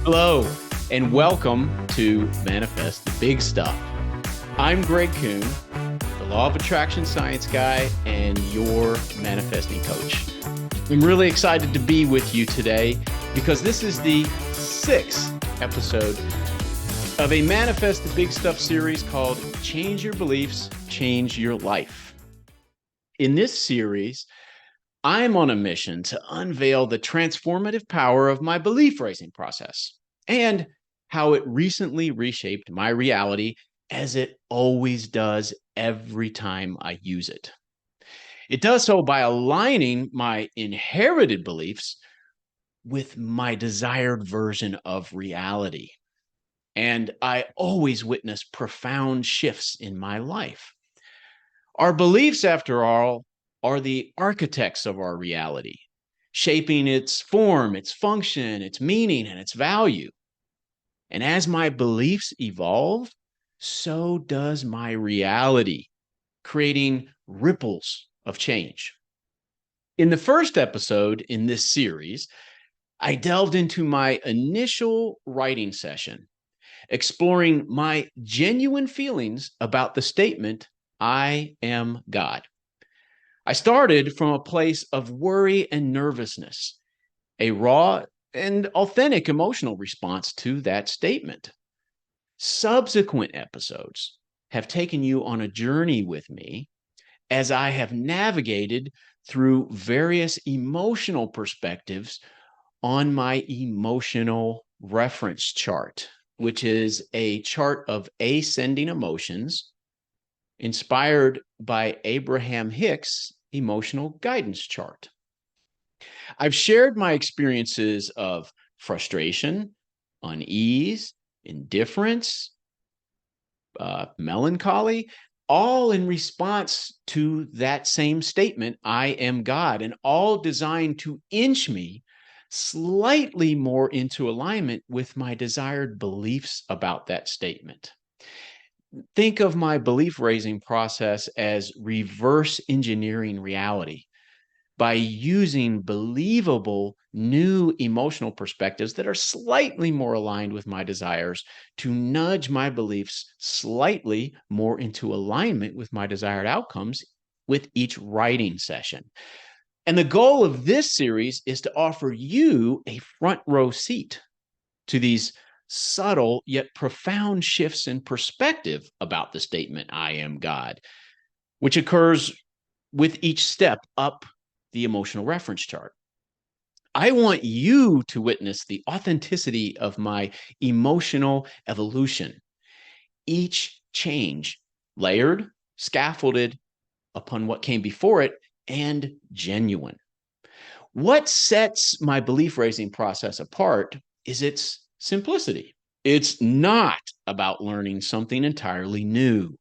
Hello, and welcome to Manifest the Big Stuff. I'm Greg Kuhn, the Law of Attraction Science guy, and your manifesting coach. I'm really excited to be with you today because this is the sixth episode of a Manifest the Big Stuff series called Change Your Beliefs, Change Your Life. In this series, I'm on a mission to unveil the transformative power of my belief raising process and how it recently reshaped my reality, as it always does every time I use it. It does so by aligning my inherited beliefs with my desired version of reality. And I always witness profound shifts in my life. Our beliefs, after all, are the architects of our reality, shaping its form, its function, its meaning, and its value. And as my beliefs evolve, so does my reality, creating ripples of change. In the first episode in this series, I delved into my initial writing session, exploring my genuine feelings about the statement, I am God. I started from a place of worry and nervousness, a raw and authentic emotional response to that statement. Subsequent episodes have taken you on a journey with me as I have navigated through various emotional perspectives on my emotional reference chart, which is a chart of ascending emotions inspired by Abraham Hicks' emotional guidance chart. I've shared my experiences of frustration, unease, indifference, melancholy, all in response to that same statement, I am God, and all designed to inch me slightly more into alignment with my desired beliefs about that statement. Think of my belief raising process as reverse engineering reality by using believable new emotional perspectives that are slightly more aligned with my desires to nudge my beliefs slightly more into alignment with my desired outcomes with each writing session. And the goal of this series is to offer you a front row seat to these subtle yet profound shifts in perspective about the statement, I am God, which occurs with each step up the emotional reference chart. I want you to witness the authenticity of my emotional evolution, each change layered, scaffolded upon what came before it, and genuine. What sets my belief raising process apart is its simplicity. It's not about learning something entirely new.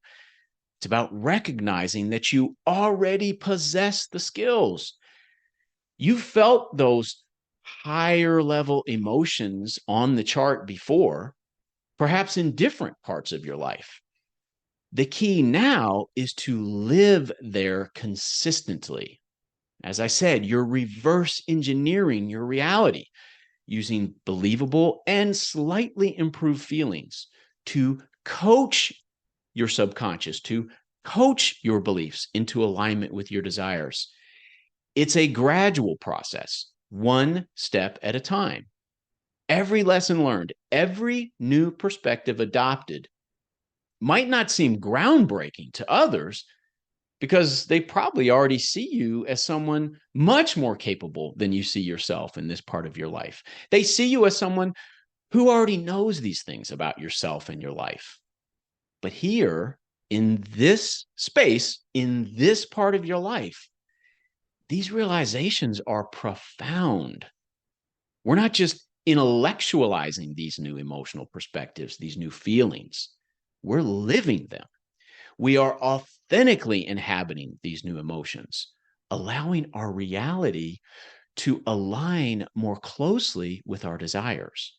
It's about recognizing that you already possess the skills. You felt those higher level emotions on the chart before, perhaps in different parts of your life. The key now is to live there consistently. As I said, you're reverse engineering your reality using believable and slightly improved feelings to coach your subconscious, to coach your beliefs into alignment with your desires. It's a gradual process, one step at a time. Every lesson learned, every new perspective adopted might not seem groundbreaking to others because they probably already see you as someone much more capable than you see yourself in this part of your life. They see you as someone who already knows these things about yourself and your life. But here, in this space, in this part of your life, these realizations are profound. We're not just intellectualizing these new emotional perspectives, these new feelings. We're living them. We are authentically inhabiting these new emotions, allowing our reality to align more closely with our desires.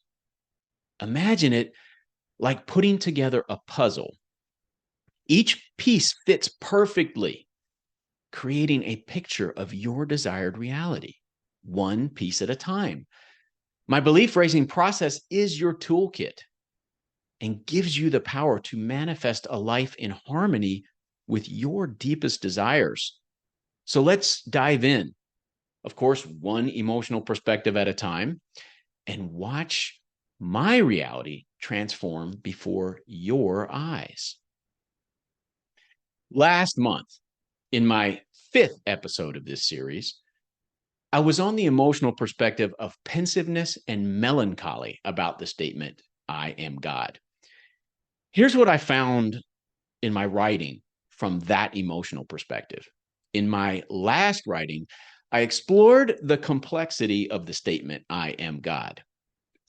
Imagine it like putting together a puzzle. Each piece fits perfectly, creating a picture of your desired reality, one piece at a time. My belief raising process is your toolkit and gives you the power to manifest a life in harmony with your deepest desires. So let's dive in, of course, one emotional perspective at a time, and watch my reality transform before your eyes. Last month, in my 5th episode of this series, I was on the emotional perspective of pensiveness and melancholy about the statement, I am God. Here's what I found in my writing from that emotional perspective. In my last writing, I explored the complexity of the statement, I am God,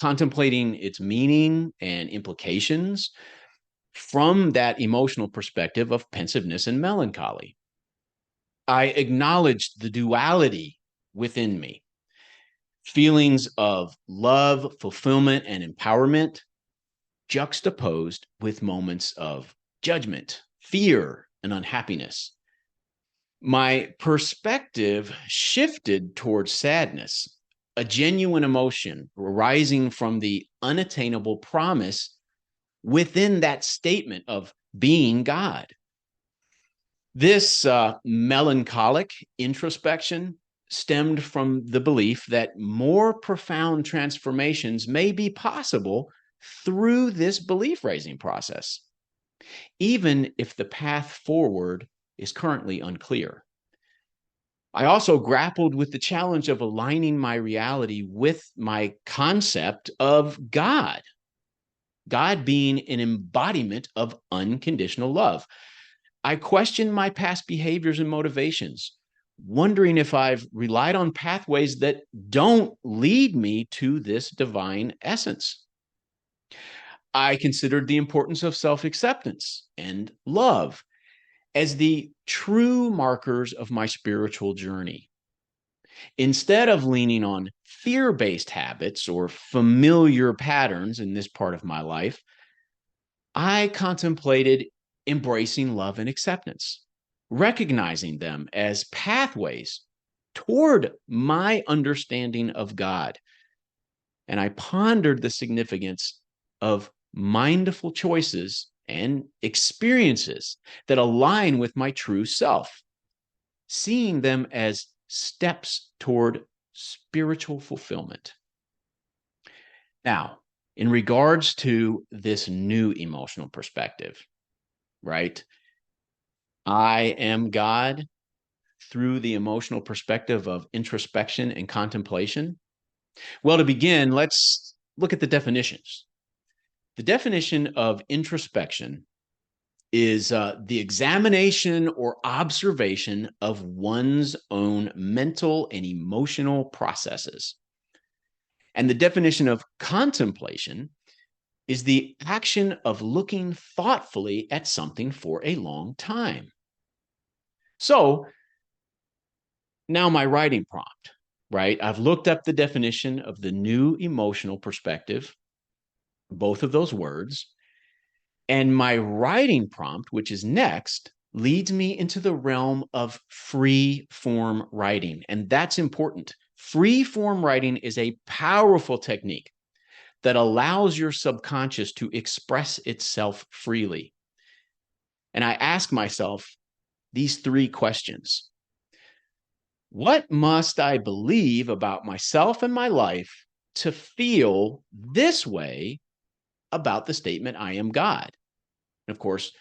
contemplating its meaning and implications from that emotional perspective of pensiveness and melancholy. I acknowledged the duality within me, feelings of love, fulfillment, and empowerment juxtaposed with moments of judgment, fear, and unhappiness. My perspective shifted towards sadness, a genuine emotion arising from the unattainable promise within that statement of being God. This melancholic introspection stemmed from the belief that more profound transformations may be possible through this belief raising process, even if the path forward is currently unclear. I also grappled with the challenge of aligning my reality with my concept of God, God being an embodiment of unconditional love. I questioned my past behaviors and motivations, wondering if I've relied on pathways that don't lead me to this divine essence. I considered the importance of self-acceptance and love as the true markers of my spiritual journey. Instead of leaning on fear-based habits or familiar patterns in this part of my life, I contemplated embracing love and acceptance, recognizing them as pathways toward my understanding of God. And I pondered the significance of mindful choices and experiences that align with my true self, seeing them as steps toward spiritual fulfillment. Now, in regards to this new emotional perspective, right? I am God through the emotional perspective of introspection and contemplation. Well, to begin, let's look at the definitions. The definition of introspection is the examination or observation of one's own mental and emotional processes. And the definition of contemplation is the action of looking thoughtfully at something for a long time. So now my writing prompt, right? I've looked up the definition of the new emotional perspective, both of those words, and my writing prompt, which is next, leads me into the realm of free form writing. And that's important. Free form writing is a powerful technique that allows your subconscious to express itself freely. And I ask myself these 3 questions. What must I believe about myself and my life to feel this way about the statement, I am God? And of course,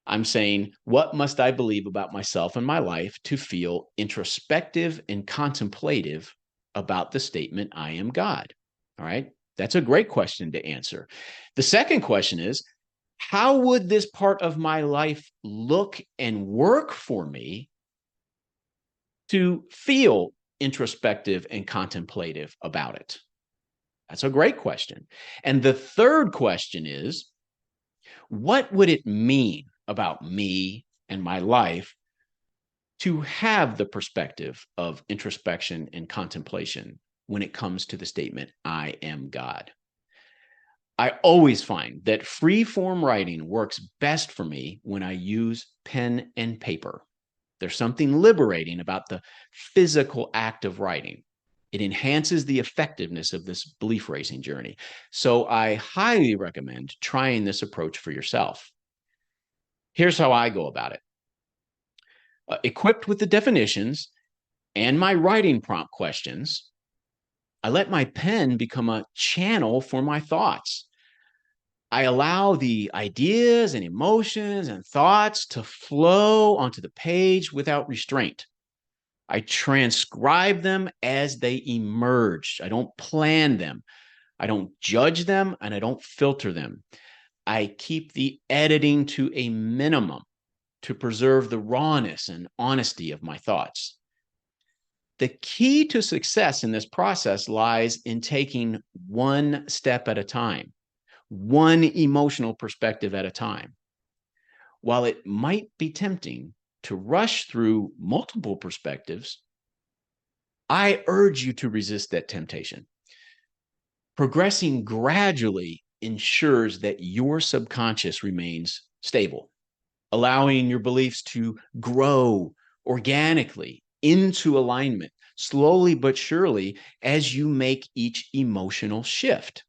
I'm saying, what must I believe about myself and my life to feel introspective and contemplative about the statement, I am God? All right. That's a great question to answer. The second question is, how would this part of my life look and work for me to feel introspective and contemplative about it? That's a great question. And the third question is, what would it mean about me and my life to have the perspective of introspection and contemplation when it comes to the statement, I am God? I always find that free form writing works best for me when I use pen and paper. There's something liberating about the physical act of writing. It enhances the effectiveness of this belief raising journey. So I highly recommend trying this approach for yourself. Here's how I go about it. Equipped with the definitions and my writing prompt questions, I let my pen become a channel for my thoughts. I allow the ideas and emotions and thoughts to flow onto the page without restraint. I transcribe them as they emerge. I don't plan them. I don't judge them, and I don't filter them. I keep the editing to a minimum to preserve the rawness and honesty of my thoughts. The key to success in this process lies in taking one step at a time, one emotional perspective at a time. While it might be tempting to rush through multiple perspectives, I urge you to resist that temptation. Progressing gradually ensures that your subconscious remains stable, allowing your beliefs to grow organically into alignment, slowly but surely, as you make each emotional shift.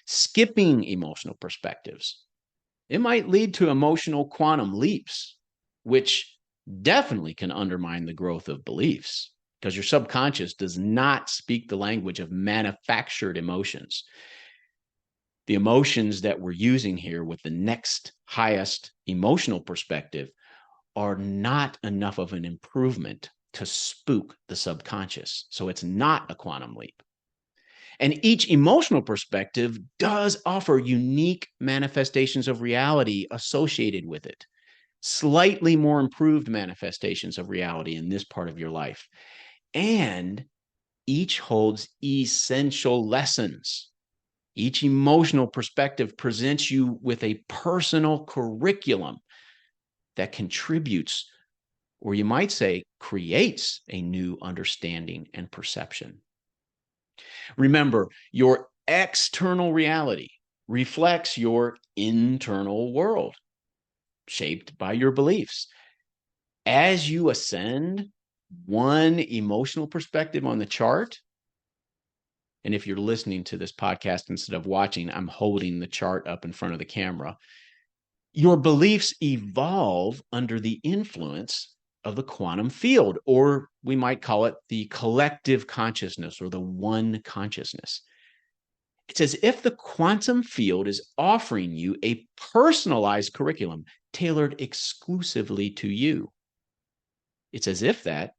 Skipping emotional perspectives, it might lead to emotional quantum leaps, which definitely can undermine the growth of beliefs because your subconscious does not speak the language of manufactured emotions. The emotions that we're using here with the next highest emotional perspective are not enough of an improvement to spook the subconscious. So it's not a quantum leap. And each emotional perspective does offer unique manifestations of reality associated with it, slightly more improved manifestations of reality in this part of your life. And each holds essential lessons. Each emotional perspective presents you with a personal curriculum that contributes, or you might say, creates a new understanding and perception. Remember, your external reality reflects your internal world, shaped by your beliefs. As you ascend one emotional perspective on the chart, and if you're listening to this podcast instead of watching, I'm holding the chart up in front of the camera. Your beliefs evolve under the influence of the quantum field, or we might call it the collective consciousness or the one consciousness. It's as if the quantum field is offering you a personalized curriculum tailored exclusively to you. It's as if that,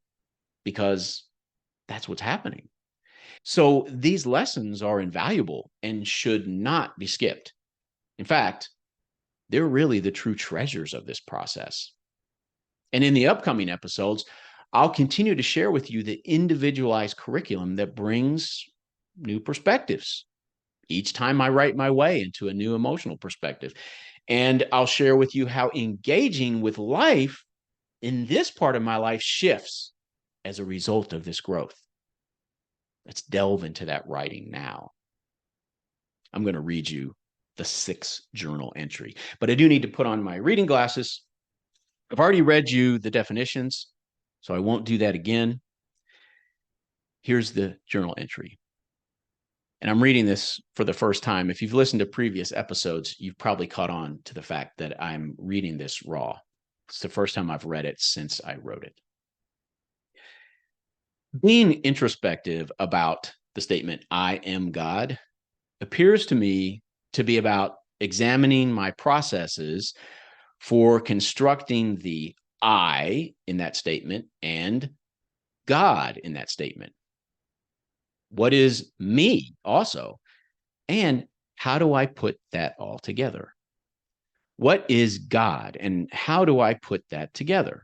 because that's what's happening. So these lessons are invaluable and should not be skipped. In fact, they're really the true treasures of this process. And in the upcoming episodes, I'll continue to share with you the individualized curriculum that brings new perspectives each time I write my way into a new emotional perspective. And I'll share with you how engaging with life in this part of my life shifts as a result of this growth. Let's delve into that writing now. I'm going to read you the 6th journal entry, but I do need to put on my reading glasses. I've already read you the definitions, so I won't do that again. Here's the journal entry. And I'm reading this for the first time. If you've listened to previous episodes, you've probably caught on to the fact that I'm reading this raw. It's the first time I've read it since I wrote it. Being introspective about the statement, I am God, appears to me to be about examining my processes for constructing the I in that statement and God in that statement. What is me also? And how do I put that all together? What is God and how do I put that together?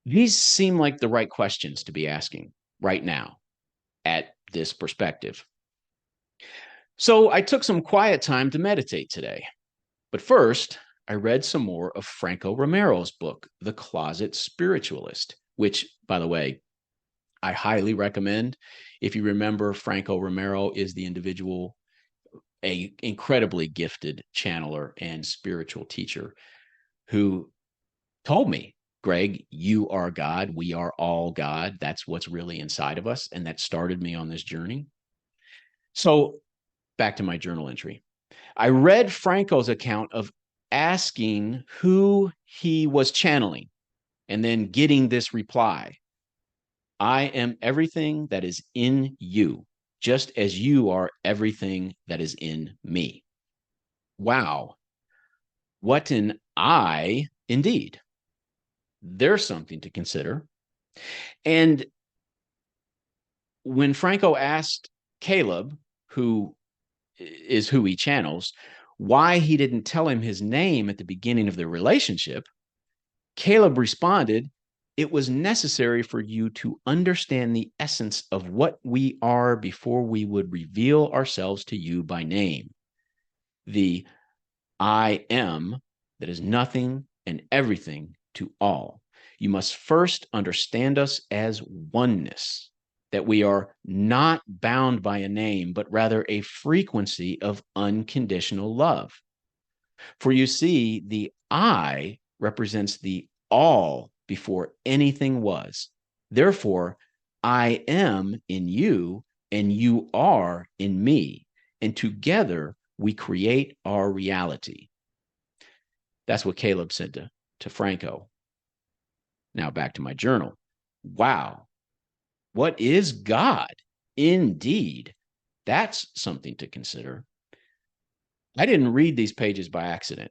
These seem like the right questions to be asking right now at this perspective. So I took some quiet time to meditate today. But first, I read some more of Franco Romero's book, The Closet Spiritualist, which, by the way, I highly recommend. If you remember, Franco Romero is the individual, a incredibly gifted channeler and spiritual teacher who told me Greg, you are God. We are all God. That's what's really inside of us. And that started me on this journey. So back to my journal entry. I read Franco's account of asking who he was channeling and then getting this reply: I am everything that is in you, just as you are everything that is in me. Wow. What an I indeed. There's something to consider. And when Franco asked Caleb, who is who he channels, why he didn't tell him his name at the beginning of the relationship, Caleb responded, it was necessary for you to understand the essence of what we are before we would reveal ourselves to you by name. The I am that is nothing and everything to all. You must first understand us as oneness, that we are not bound by a name, but rather a frequency of unconditional love. For you see, the I represents the all before anything was. Therefore, I am in you and you are in me. And together we create our reality. That's what Caleb said to Franco. Now back to my journal. Wow. What is God? Indeed. That's something to consider. I didn't read these pages by accident.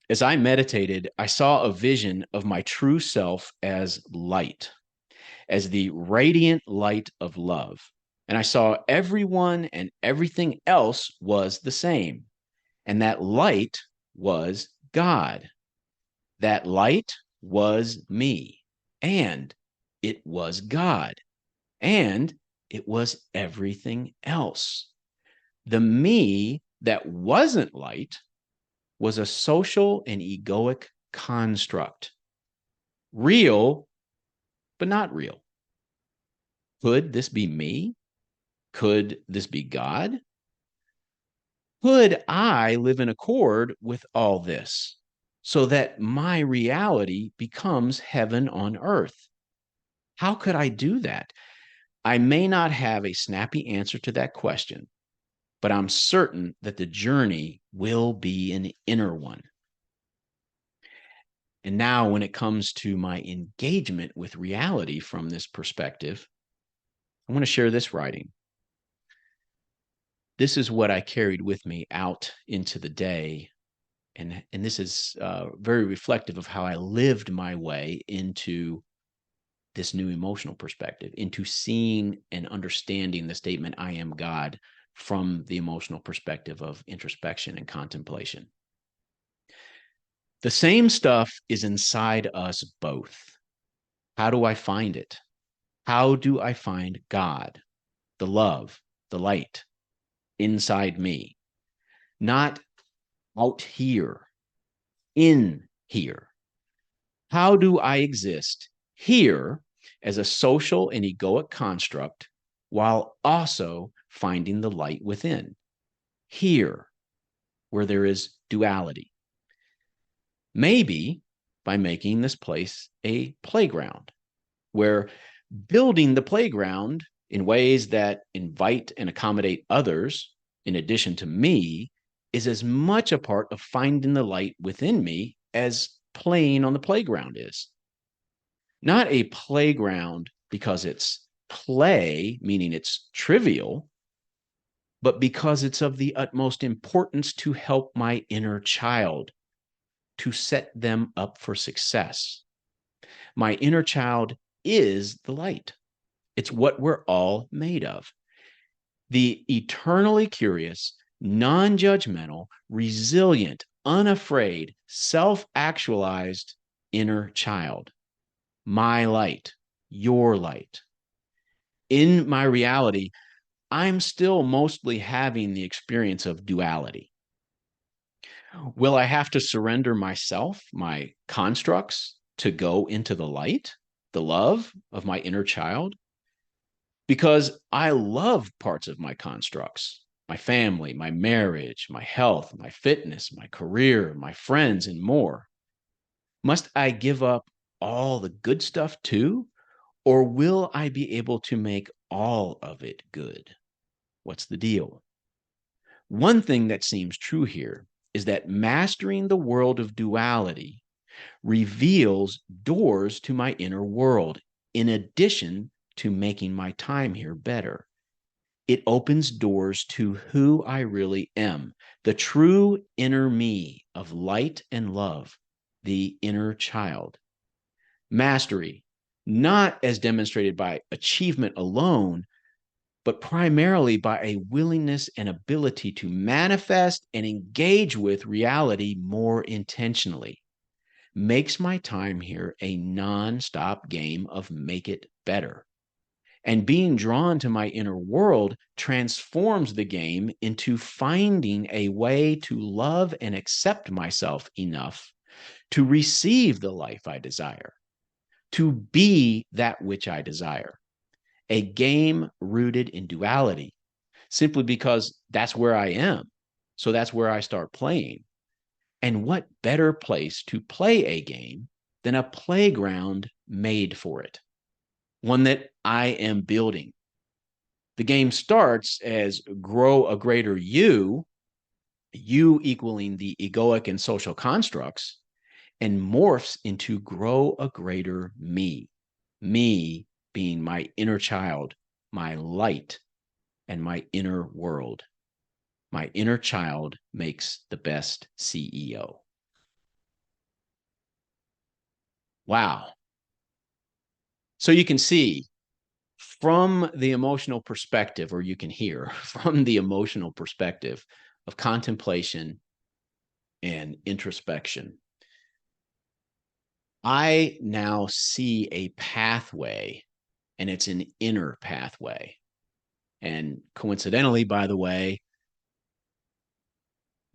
As I meditated, I saw a vision of my true self as light, as the radiant light of love. And I saw everyone and everything else was the same. And that light was God. That light was me. And it was God. And it was everything else. The me that wasn't light was a social and egoic construct. Real, but not real. Could this be me? Could this be God? Could I live in accord with all this so that my reality becomes heaven on earth? How could I do that? I may not have a snappy answer to that question, but I'm certain that the journey will be an inner one. And now, when it comes to my engagement with reality from this perspective, I want to share this writing. This is what I carried with me out into the day. And this is very reflective of how I lived my way into this new emotional perspective, into seeing and understanding the statement, I am God, from the emotional perspective of introspection and contemplation. The same stuff is inside us both. How do I find it? How do I find God, the love, the light inside me? Not out here, in here. How do I exist here as a social and egoic construct while also finding the light within? Here, where there is duality. Maybe by making this place a playground, where building the playground in ways that invite and accommodate others, in addition to me, is as much a part of finding the light within me as playing on the playground is. Not a playground because it's play, meaning it's trivial, but because it's of the utmost importance to help my inner child, to set them up for success. My inner child is the light. It's what we're all made of. The eternally curious, non-judgmental, resilient, unafraid, self-actualized inner child. My light, your light. In my reality, I'm still mostly having the experience of duality. Will I have to surrender myself, my constructs, to go into the light, the love of my inner child? Because I love parts of my constructs, my family, my marriage, my health, my fitness, my career, my friends, and more. Must I give up all the good stuff too? Or will I be able to make all of it good? What's the deal? One thing that seems true here is that mastering the world of duality reveals doors to my inner world, in addition to making my time here better. It opens doors to who I really am, the true inner me of light and love, the inner child. Mastery, not as demonstrated by achievement alone, but primarily by a willingness and ability to manifest and engage with reality more intentionally, makes my time here a nonstop game of make it better. And being drawn to my inner world transforms the game into finding a way to love and accept myself enough to receive the life I desire, to be that which I desire. A game rooted in duality, simply because that's where I am. So that's where I start playing. And what better place to play a game than a playground made for it? One that I am building. The game starts as grow a greater you equaling the egoic and social constructs, and morphs into grow a greater me being my inner child, my light, and my inner world. My inner child makes the best CEO. Wow. So you can see from the emotional perspective, or you can hear from the emotional perspective of contemplation and introspection, I now see a pathway, and it's an inner pathway. And coincidentally, by the way,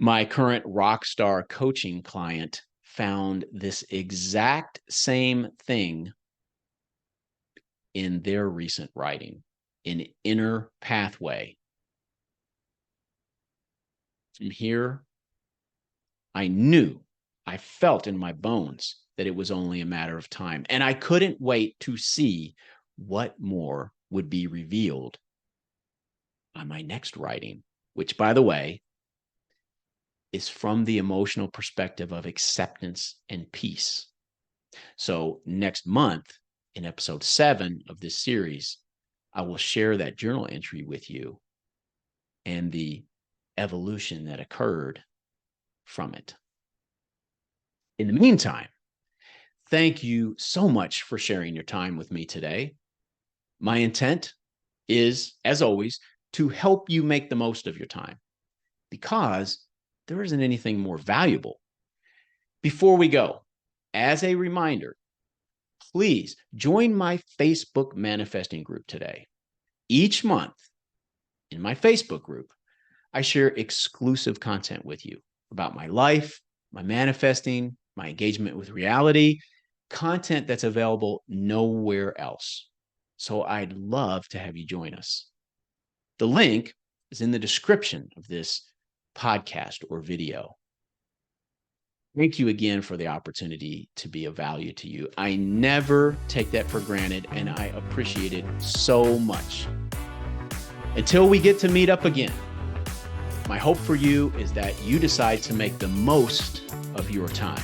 my current rock star coaching client found this exact same thing in their recent writing, an inner pathway. From here, I felt in my bones that it was only a matter of time. And I couldn't wait to see what more would be revealed on my next writing, which, by the way, is from the emotional perspective of acceptance and peace. So next month, in episode 7 of this series, I will share that journal entry with you and the evolution that occurred from it. In the meantime, thank you so much for sharing your time with me today. My intent is, as always, to help you make the most of your time, because there isn't anything more valuable. Before we go, as a reminder, please join my Facebook manifesting group today. Each month in my Facebook group, I share exclusive content with you about my life, my manifesting, my engagement with reality, content that's available nowhere else. So I'd love to have you join us. The link is in the description of this podcast or video. Thank you again for the opportunity to be of value to you. I never take that for granted, and I appreciate it so much. Until we get to meet up again, my hope for you is that you decide to make the most of your time,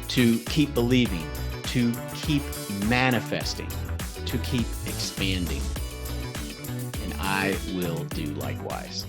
to keep believing, to keep manifesting, to keep expanding. And I will do likewise.